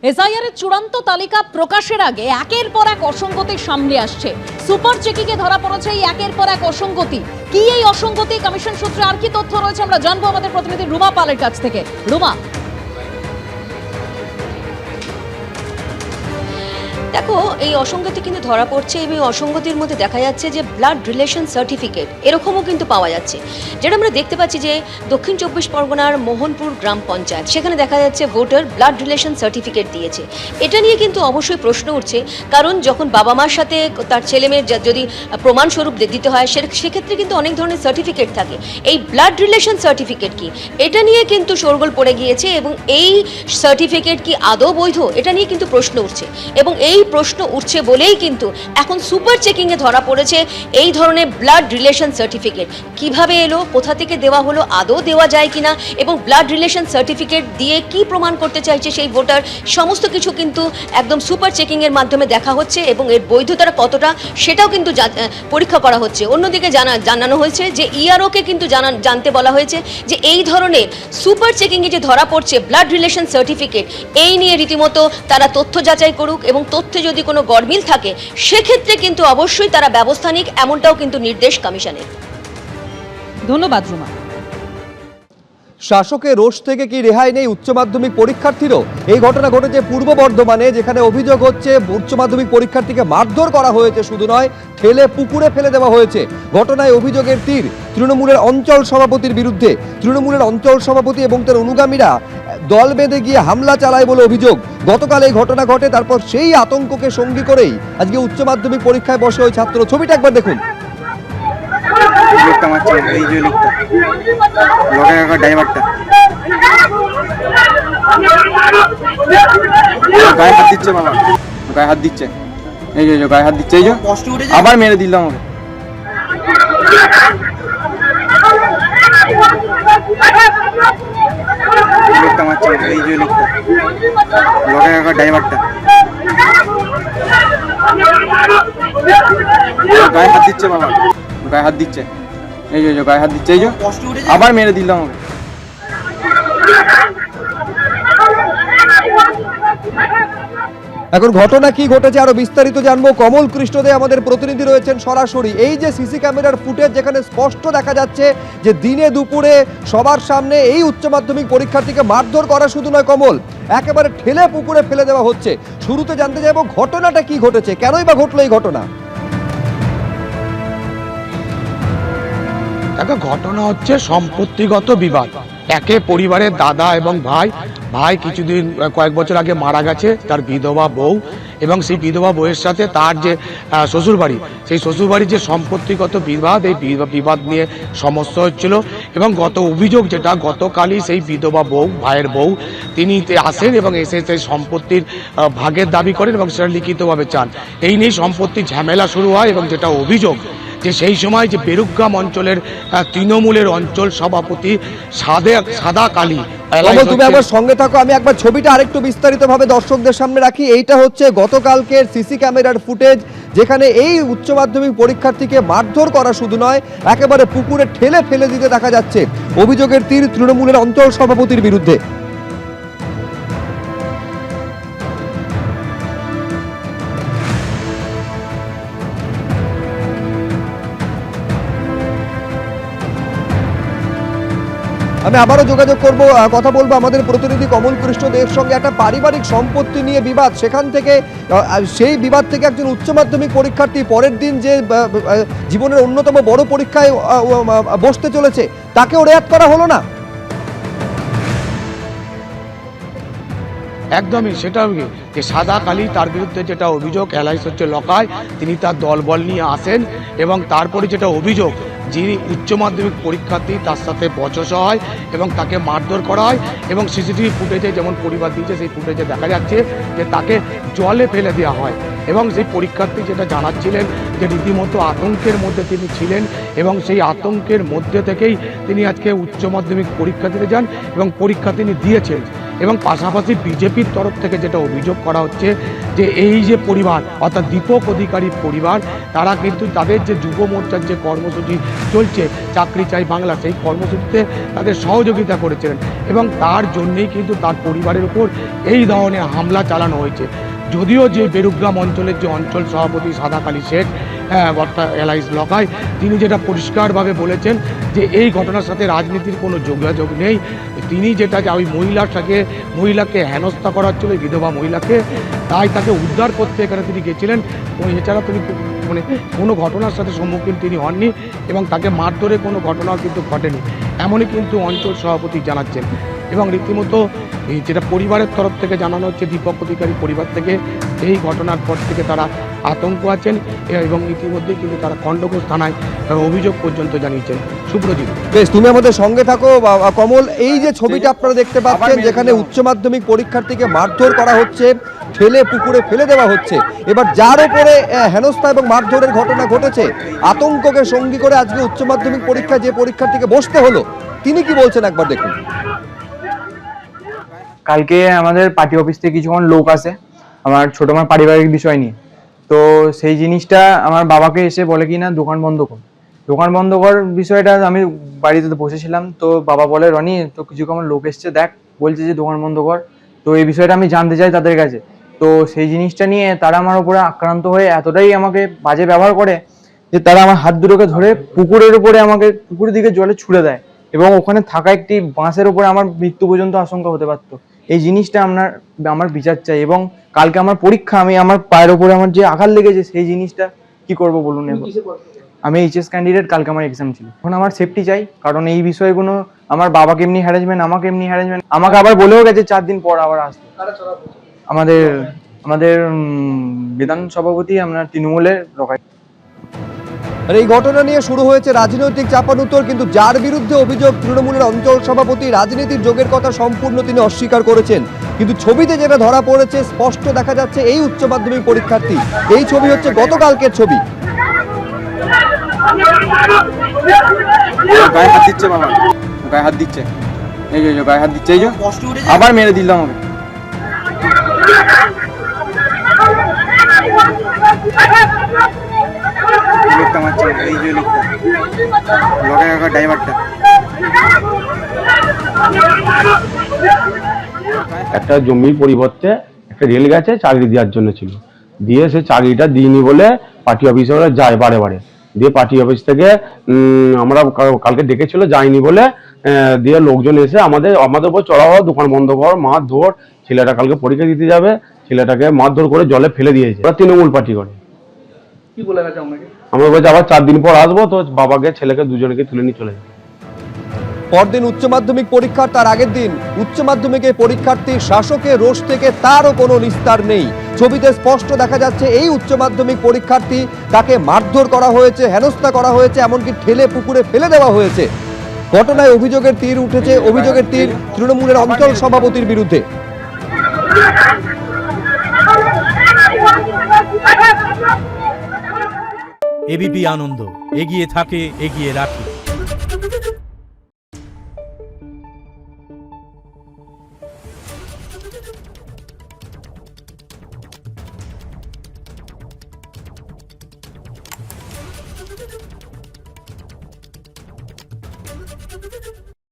SIR এর চূড়ান্ত তালিকা প্রকাশের আগে একের পর এক অসঙ্গতি সামনে আসছে। সুপার চেকিংয়ে ধরা পড়েছে এই একের পর এক অসঙ্গতি। কি এই অসঙ্গতি, কমিশন সূত্রে আর কি তথ্য রয়েছে আমরা জানবো আমাদের প্রতিনিধি রুমা পালের কাছ থেকে। রুমা, দেখো, এই অসঙ্গতি কিন্তু ধরা পড়ছে এবং অসঙ্গতির মধ্যে দেখা যাচ্ছে যে ব্লাড রিলেশন সার্টিফিকেট এরকমও কিন্তু পাওয়া যাচ্ছে, যেটা আমরা দেখতে পাচ্ছি যে দক্ষিণ 24 পরগনার মোহনপুর গ্রাম পঞ্চায়েত, সেখানে দেখা যাচ্ছে ভোটার ব্লাড রিলেশন সার্টিফিকেট দিয়েছে। এটা নিয়ে কিন্তু অবশ্যই প্রশ্ন উঠছে, কারণ যখন বাবা মার সাথে তার ছেলেমেয়ের যদি প্রমাণস্বরূপ দিতে হয় সেক্ষেত্রে কিন্তু অনেক ধরনের সার্টিফিকেট থাকে। এই ব্লাড রিলেশন সার্টিফিকেট কি, এটা নিয়ে কিন্তু শোরগোল পড়ে গিয়েছে এবং এই সার্টিফিকেট কি আদৌ বৈধ, এটা নিয়ে কিন্তু প্রশ্ন উঠছে। এবং এই প্রশ্ন উঠছে বলেই কিন্তু এখন সুপার চেকিংয়ে ধরা পড়েছে এই ধরনের ব্লাড রিলেশন সার্টিফিকেট। কিভাবে এলো, কোথা থেকে দেওয়া হলো, আদৌ দেওয়া যায় কিনা, এবং ব্লাড রিলেশন সার্টিফিকেট দিয়ে কি প্রমাণ করতে চাইছে সেই ভোটার, সমস্ত কিছু কিন্তু একদম সুপার চেকিংয়ের মাধ্যমে দেখা হচ্ছে এবং এর বৈধতাটা কতটা সেটাও কিন্তু পরীক্ষা করা হচ্ছে। অন্যদিকে জানানো হয়েছে যে ইআরওকে কিন্তু জানতে বলা হয়েছে যে এই ধরনের সুপার চেকিংয়ে যে ধরা পড়ছে ব্লাড রিলেশন সার্টিফিকেট, এই নিয়ে রীতিমতো তারা তথ্য যাচাই করুক এবং তথ্যে যদি কোনো গরমিল থাকে সেক্ষেত্রে কিন্তু অবশ্যই তারা ব্যবস্থা নিক, এমনটাও কিন্তু নির্দেশ কমিশনের। ধন্যবাদ রুমা। শাসকের রোষ থেকে কি রেহাই নেই উচ্চ মাধ্যমিক পরীক্ষার্থীরও? এই ঘটনা ঘটেছে পূর্ব বর্ধমানে, যেখানে অভিযোগ হচ্ছে উচ্চ মাধ্যমিক পরীক্ষার্থীকে মারধর করা হয়েছে, শুধু নয় ঠেলে পুকুরে ফেলে দেওয়া হয়েছে। ঘটনায় অভিযোগের তীর তৃণমূলের অঞ্চল সভাপতির বিরুদ্ধে। তৃণমূলের অঞ্চল সভাপতি এবং তার অনুগামীরা দল বেঁধে গিয়ে হামলা চালায় বলে অভিযোগ। গতকাল এই ঘটনা ঘটে, তারপর সেই আতঙ্ককে সঙ্গী করেই আজকে উচ্চ মাধ্যমিক পরীক্ষায় বসে ওই ছাত্র। ছবিটা একবার দেখুন। ড্রাইভারটা গায়ে হাত দিচ্ছে, বাবা গায়ে হাত দিচ্ছে, এই যে গায়ে হাত দিচ্ছে, এই যে আবার মেরে দিলাম আমাকে। লোকটা মারছে, এই যে লোকটা ড্রাইভারটা গায়ে হাত দিচ্ছে, বাবা গায়ে হাত দিচ্ছে, এই যে গায়ে হাত দিচ্ছে, এই যে আবার মেরে দিলাম আমাকে। এখন ঘটনা কি ঘটেছে আরো বিস্তারিত জানবো। কমল কৃষ্ণদে আমাদের প্রতিনিধি রয়েছেন সরাসরি। এই যে সিসি ক্যামেরার ফুটেজ, যেখানে স্পষ্ট দেখা যাচ্ছে যে দিনে দুপুরে সবার সামনে এই উচ্চ মাধ্যমিক পরীক্ষার্থীকে মারধর করা শুধু নয় কমল, একেবারে ঠেলে পুকুরে ফেলে দেওয়া হচ্ছে। শুরুতে জানতে চাইবো ঘটনাটা কি ঘটেছে, কেনই বা ঘটলো এই ঘটনা? দেখো, ঘটনা হচ্ছে সম্পত্তিগত বিবাদ। একে পরিবারের দাদা এবং ভাই কয়েক বছর আগে মারা গেছে তার বিধবা বউ, এবং সেই বিধবা বউয়ের সাথে তার যে শ্বশুরবাড়ি, সেই শ্বশুরবাড়ির যে সম্পত্তিগত বিবাদ, এই বিবাদ নিয়ে সমস্যা হচ্ছিল। এবং অভিযোগ যেটা, গতকালই সেই বিধবা বউ, ভাইয়ের বউ, তিনি আসেন এবং এসে সেই সম্পত্তির ভাগের দাবি করেন এবং সেটা লিখিতভাবে চান। এই নিয়ে সম্পত্তির ঝামেলা শুরু হয় এবং যেটা অভিযোগ যে সেই সময় যে বেরুগ্রাম অঞ্চলের তৃণমূলের অঞ্চল সভাপতি সাদা কালী। তুমি আমার সঙ্গে থাকো, আমি একবার ছবিটা আরেকটু বিস্তারিতভাবে দর্শকদের সামনে রাখি। এইটা হচ্ছে গতকালকের সিসি ক্যামেরার ফুটেজ, যেখানে এই উচ্চ মাধ্যমিক পরীক্ষার্থীকে মারধর করা শুধু নয়, একেবারে পুকুরে ঠেলে ফেলে দিতে দেখা যাচ্ছে। অভিযোগের তীর তৃণমূলের অঞ্চল সভাপতির বিরুদ্ধে। আমি আবারও যোগাযোগ করব, কথা বলবো আমাদের প্রতিনিধি কমল কৃষ্ণ দেব সঙ্গে। একটা পারিবারিক সম্পত্তি নিয়ে বিবাদ, সেখান থেকে সেই বিবাদ থেকে একজন উচ্চ মাধ্যমিক পরীক্ষার্থী পরের দিন যে জীবনের অন্যতম বড় পরীক্ষায় বসতে চলেছে, তাকেও রেয়াত করা হলো না। একদমই সেটা যে সাদা কালী, তার বিরুদ্ধে যেটা অভিযোগ, এলাইস হচ্ছে লকায়, তিনি তার দলবল নিয়ে আসেন এবং তারপরে যেটা অভিযোগ, যিনি উচ্চ মাধ্যমিক পরীক্ষার্থী তার সাথে বচসা হয় এবং তাকে মারধর করা হয়। এবং সিসিটিভি ফুটেজে যেমন পরিবার দিয়েছে, সেই ফুটেজে দেখা যাচ্ছে যে তাকে জলে ফেলে দেওয়া হয়। এবং সেই পরীক্ষার্থী যেটা জানাচ্ছিলেন যে রীতিমতো আতঙ্কের মধ্যে তিনি ছিলেন এবং সেই আতঙ্কের মধ্যে থেকেই তিনি আজকে উচ্চ মাধ্যমিক পরীক্ষা দিতে যান এবং পরীক্ষা তিনি দিয়েছেন। এবং পাশাপাশি বিজেপির তরফ থেকে যেটা অভিযোগ করা হচ্ছে যে এই যে পরিবার অর্থাৎ দীপক অধিকারী পরিবার, তারা কিন্তু তাদের যে যুব মোর্চার যে কর্মসূচি চলছে চাকরি চাই বাংলা, সেই কর্মসূচিতে তাদের সহযোগিতা করেছিলেন এবং তার জন্যেই কিন্তু তার পরিবারের উপর এই ধরনের হামলা চালানো হয়েছে। যদিও যে বেরুগ্রাম অঞ্চলের যে অঞ্চল সভাপতি সাদাকালী শেখ অর্থাৎ এলাইস লকাই, তিনি যেটা পরিষ্কারভাবে বলেছেন যে এই ঘটনার সাথে রাজনীতির কোনো যোগাযোগ নেই। তিনি যেটা যে ওই মহিলাকে হেনস্থা করা হচ্ছিল, বিধবা মহিলাকে, তাই তাকে উদ্ধার করতে এখানে তিনি গেছিলেন। এছাড়া তিনি মানে কোনো ঘটনার সাথে সম্মুখীন তিনি হননি এবং তাকে মারধরে কোনো ঘটনাও কিন্তু ঘটেনি, এমনই কিন্তু অঞ্চল সভাপতি জানাচ্ছেন। এবং রীতিমতো এই যেটা পরিবারের তরফ থেকে জানানো হচ্ছে, দীপক অধিকারী পরিবার থেকে এই ঘটনার পর থেকে তারা আতঙ্ক আছেন এবং ইতিমধ্যেই কিন্তু তারা খণ্ডঘোষ থানায় অভিযোগ পর্যন্ত জানিয়েছেন। সুব্রজিৎ, বেশ, তুমি আমাদের সঙ্গে থাকো। কমল, এই যে ছবিটা আপনারা দেখতে পাচ্ছেন, যেখানে উচ্চ মাধ্যমিক পরীক্ষার্থীকে মারধর করা হচ্ছে, ঠেলে পুকুরে ফেলে দেওয়া হচ্ছে, এবার যার উপরে হেনস্থা এবং মারধরের ঘটনা ঘটেছে, আতঙ্ককে সঙ্গী করে আজকে উচ্চ মাধ্যমিক পরীক্ষা যে পরীক্ষার্থীকে বসতে হলো, তিনি কি বলছেন একবার দেখুন। কালকে আমাদের পার্টি অফিস থেকে কিছুক্ষণ লোক আসে আমার ছোট মার পারিবারিক বিষয় নিয়ে। তো সেই জিনিসটা আমার বাবাকে এসে বলে কি না দোকান বন্ধ কর বিষয়টা আমি বাড়িতে বসেছিলাম। তো বাবা বলে, রনি তো কিছুক্ষণ লোক এসছে, দেখ বলছে যে দোকান বন্ধ কর। তো এই বিষয়টা আমি জানতে চাই তাদের কাছে। তো সেই জিনিসটা নিয়ে তারা আমার উপরে আক্রান্ত হয়ে এতটাই আমাকে বাজে ব্যবহার করে যে তারা আমার হাত দুটোকে ধরে পুকুরের উপরে আমাকে পুকুরের দিকে জলে ছুড়ে দেয় এবং ওখানে থাকা একটি বাঁশের উপরে আমার মৃত্যু পর্যন্ত আশঙ্কা হতে পারতো। এই জিনিসটা আমার বিচার চাই। এবং কালকে আমার পরীক্ষা, আমি আমার পায়ের উপরে আমার যে আঘাত লেগেছে সেই জিনিসটা কি করব বলুন। আমি এইচএস ক্যান্ডিডেট, কালকে আমার এক্সাম ছিল। এখন আমার সেফটি চাই, কারণ এই বিষয়গুলো আমার বাবাকে এমনি হ্যারাসমেন্ট, আমাকে এমনি হ্যারাসমেন্ট, আমাকে আবার বলেও গেছে 4 দিন পর আবার আসতে। আমাদের বিধান সভাপতি আমরা তৃণমূলের রকাই। আর এই ঘটনা নিয়ে শুরু হয়েছে রাজনৈতিক চাপানুতর, কিন্তু যার বিরুদ্ধে অভিযোগ তৃণমূলের অঞ্চল সভাপতি, রাজনীতির যোগের কথা সম্পূর্ণ তিনি অস্বীকার করেছেন। কিন্তু ছবিতে যেটা ধরা পড়েছে, স্পষ্ট দেখা যাচ্ছে এই উচ্চ মাধ্যমিক পরীক্ষার্থী। এই ছবি হচ্ছে গতকালকের ছবি। গায়ে হাত দিচ্ছে বাবা, গায়ে হাত দিচ্ছে, এই যে গায়ে হাত দিচ্ছে, এই যে আবার মেরে দিল আমাকে। লোকটা মারছে, এই যে লোকটা লগা ড্রাইভারটা। একটা জমির পরিবর্তে একটা রেল গেছে, চাকরি দেওয়ার জন্য ছিল, দিয়ে সে চাকরিটা দিইনি বলে পার্টি অফিসে যায় বারে দিয়ে পার্টি অফিস থেকে আমরা কালকে ডেকেছিল, যায়নি বলে দিয়ে লোকজন এসে আমাদের উপর চড়াও, দোকান বন্ধ কর, মারধর। ছেলেটা কালকে পরীক্ষা দিতে যাবে, ছেলেটাকে মারধর করে জলে ফেলে দিয়েছে। ওরা তৃণমূল পার্টি করে। কি বলে গেছে আমরা বলছি আবার 4 দিন পর আসবো, তো বাবাকে ছেলেকে দুজনকে তুলে নিয়ে চলে যাবে। পরদিন উচ্চ মাধ্যমিক পরীক্ষার তার আগের দিন উচ্চ মাধ্যমিকের পরীক্ষার্থী শাসকের রোষ থেকে তারও কোনো নিস্তার নেই। ছবিতে স্পষ্ট দেখা যাচ্ছে এই উচ্চ মাধ্যমিক পরীক্ষার্থী, তাকে মারধর করা হয়েছে, হেনস্থা করা হয়েছে, এমনকি ঠেলে পুকুরে ফেলে দেওয়া হয়েছে। ঘটনায় অভিযোগের তীর উঠেছে, অভিযোগের তীর তৃণমূলের অঞ্চল সভাপতির বিরুদ্ধে। এবিপি আনন্দ, এগিয়ে থাকে, এগিয়ে রাখে।